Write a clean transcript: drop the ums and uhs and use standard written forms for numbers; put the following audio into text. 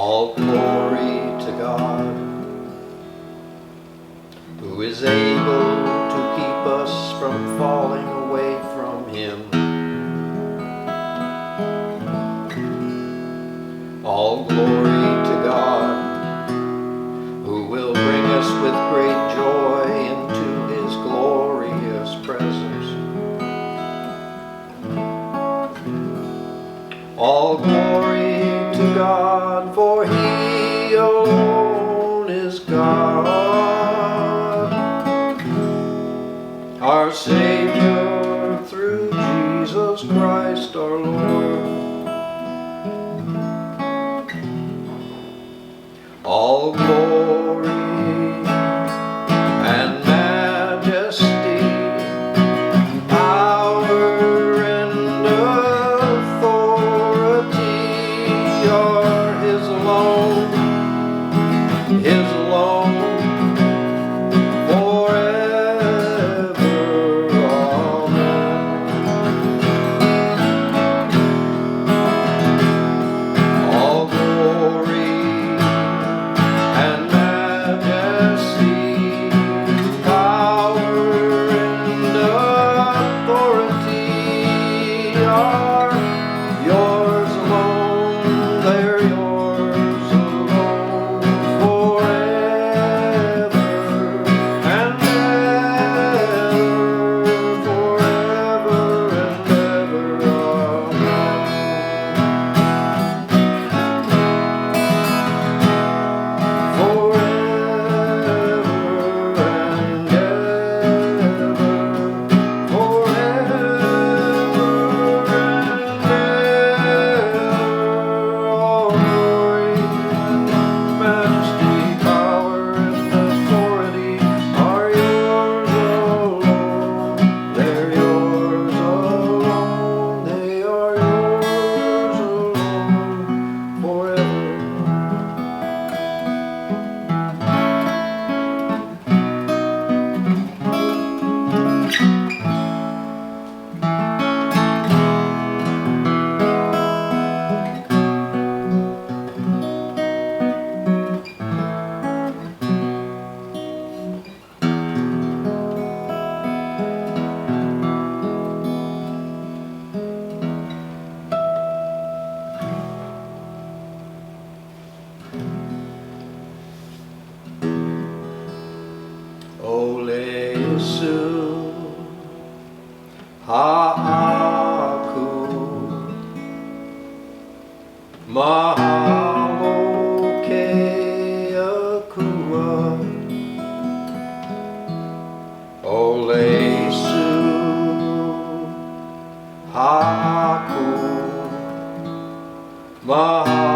All glory to God, who is able to keep us from falling away from Him. All glory to God, who will bring us with great joy into His glorious presence. All glory to God, for He alone is God, our Savior through Jesus Christ our Lord. All glory and majesty, power and authority are His alone, His alone, forever. Amen. All glory and majesty, power and authority are yours alone. They're yours alone, forever and ever, forever and ever. Amen. Ole Yesu Ha'aku, Mahalo Ke Akua. Ole Yesu Ha'aku, Mahalo